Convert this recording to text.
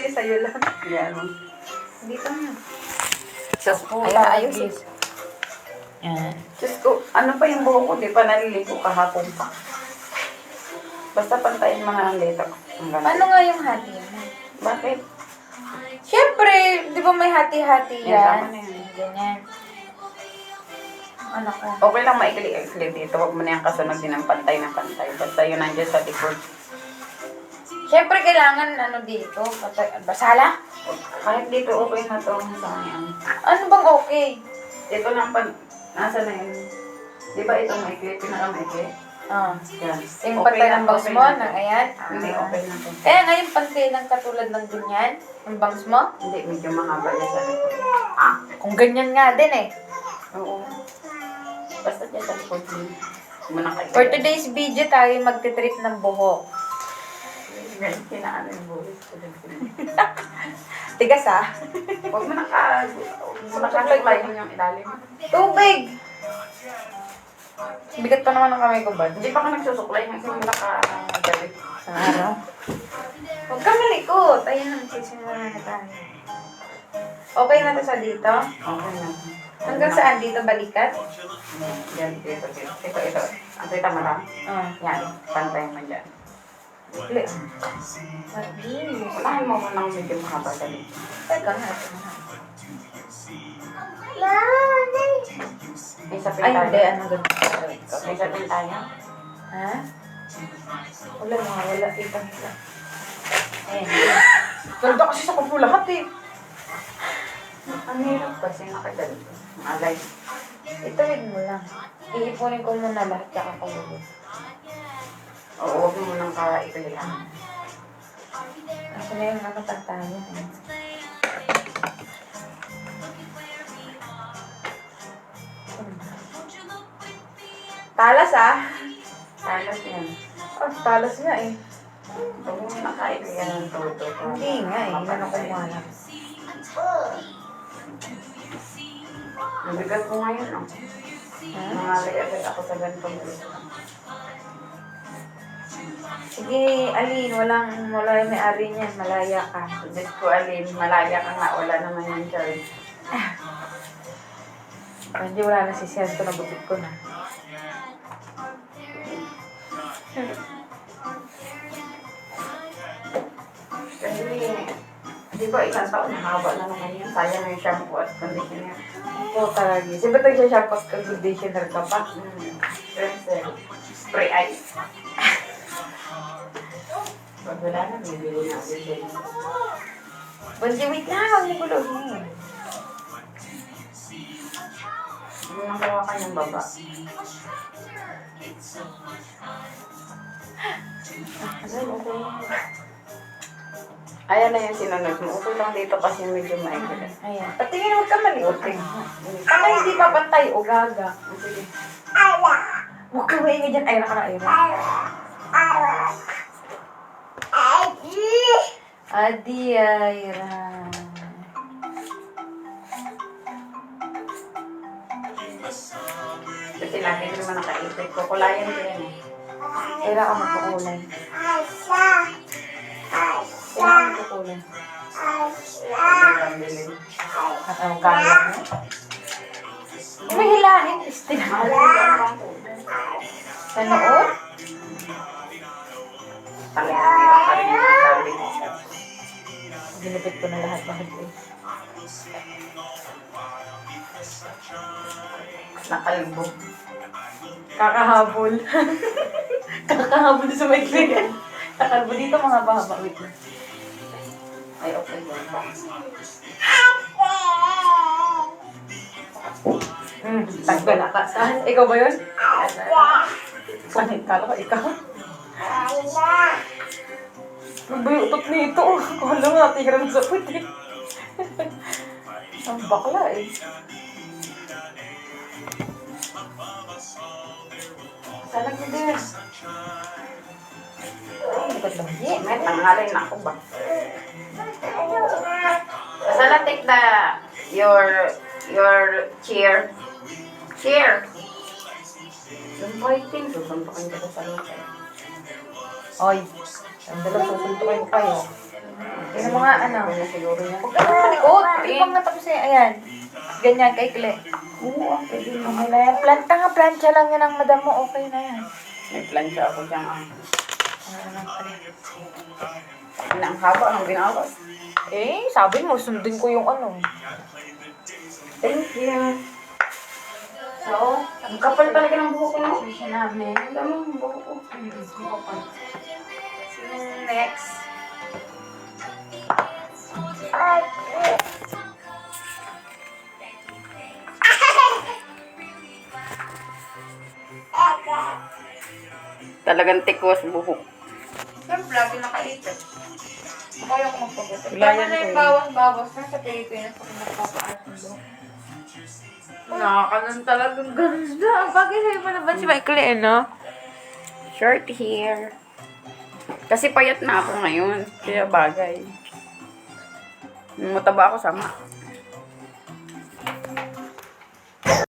sa'yo, sa'yo lang. Yan. Dito na. Diyos ko, Ayan, ayos eh. Yan. Diyos ko, ano pa yung buhok ko? Di pa naliligo kahapon pa. Basta pantayin mo na ang dito. Ano nga yung hati mo? Bakit? Siyempre, di ba may hati-hati Yan, yan? tama na yan. Ganyan. Anak ko. Okay lang maikli-ikli dito. Huwag mo na yung kasunod din ng pantay na pantay. Basta yun nandiyan sa likod. Siyempre, kailangan ano dito. Basala? Kahit dito okay na to. Sa yan. Ano bang okay? Ito lang pa. Nasa na yun? Di ba ito maikli? Pinaka-maikli? Ah. Yan. Yung pantay ng bangs mo, na to. ng ayan. Hindi, okay na to. Kaya nga yung pantay ng katulad ng ganyan, yung bangs mo. Hindi, medyo mahaba yan sa likod. Kung ganyan nga din eh. Oo. Basta dyan sa likod din. Muna kayo. For today's video tayo magtitrip ng buhok. Kinaano yung buhok ko. Tigas ah. Huwag mo nakakalayo yung ilalim. Tubig! Bigat pa naman ang kamay ko ba? Hindi pa ka nagsusuklay hanggang nakagalit. Sa araw. Huwag ka malikot. Ayun ang sisimula na tayo. Okay na to sa dito? Okay na. Hanggang saan dito balikat? Yan, dito. Ito. Ang kita mo lang. Yan, pantay mo dyan. Uli. Mabilis. Unahan mo munang medyo mahaba sa dito. Teka nga. May sapin Ay, tayo. hindi. Ano ganito? May sapin tayo. Ha? Wala nga. Wala. Ipang ito. Ayan. Ganda kasi sa kupo lahat eh. Ang hirap kasi nakaganito. Alay. Itawid mo lang. Iipunin ko muna lahat tsaka kalulog. Oo, huwag mo munang ka-iklihan. Ako na yung ano pagtayo. Talas ah. Talas yan. Oh, talas nga eh. Huwag mo munang ka-iklihan ng todo. Hindi nga eh. Hindi na kumalap. Nabigat ko ngayon, no? Ha? Nangalay agad ako sa ganitong gusto. Sige, Alin. Wala yung may-ari niyan. Malaya ka. Diyos ko, Alin, malaya ka nga. Wala naman yung charge. Hindi, wala na si Siento. Nabutot ko na. Kasi, di ba isang taon, mahaba na naman yan. Sayang yung shampoo at conditioner. Oo, talaga. Siyempre nagsashampoo at conditioner ka pa. Kasi, spray ice. Pag wala na, bibili na ulit din. Bonji, wait lang. Huwag mo gulogin. Hindi nang gawa ka ng baba. Ayan na yung sinunod mo. Okay lang dito kasi medyo maikli. Ayan. Patingin, huwag ka malikot. Baka hindi papantay o gaga. Sige. Huwag ka maingay dyan. Ayra ka na, Ayra. Adi, Ayra. Kasi lagi naman nakaipit ko. Kulayan ko yan eh. Ayra ka magkukulay. Ayra ka magkukulay. Hindi kang bilhin. At ang kaya mo? May hilahin. Mahal yung bang ko. Sa noon? Tangin na hirap ka rin yung sabi. Ginipit ko na lahat eh. Nakalbo. Kakahabol. Kakahabol sa may kaya. Kakalbo dito mga bahaba. Wait lang. Ay, okay yan. Tagdala ka. Saan? Ikaw ba yun? Saan? Kala ko ikaw? Ano ba yung utot nito? Kala mo natigiran sa puti. Ang bakla eh. Saan nagbibigas? Ay, likod lang. Yeah, may tanghalin na ako ba? Sala, take your chair. Chair. Yung fighting, susuntukin ko sa lahat. Oy, ang dalang susuntukin ko kayo. Yan ang mga ano. Kaya siguro yan. Huwag ka na malikot. Ibang nga tapos eh. Ayan. Ganyan, kay Kle. Oo, pwede mo. Okay na yan. Planta nga, plancha lang yan ang madam mo. Okay na yan. May plancha ako dyan. Ano lang pala. Ang haba ng binawas. Eh, sabi mo, sundin ko yung ano. Thank you. So, Ang kapal talaga ng buhok ko, no? session namin. Ang dami ng buhok ko. Sino next? Talagang tikwas buhok. Siyempre, lagi nakaitip. Kaya ko magpagutin. Wala Tama yan na yung eh. bawas-bawas na sa Pilipinas kung nagpapaano. Nakakanan talagang ganda. Bagay sa'yo pa naman si Michael eh, no? Short hair. Kasi payat na ako ngayon. Kaya bagay. Nung mataba ako, sama.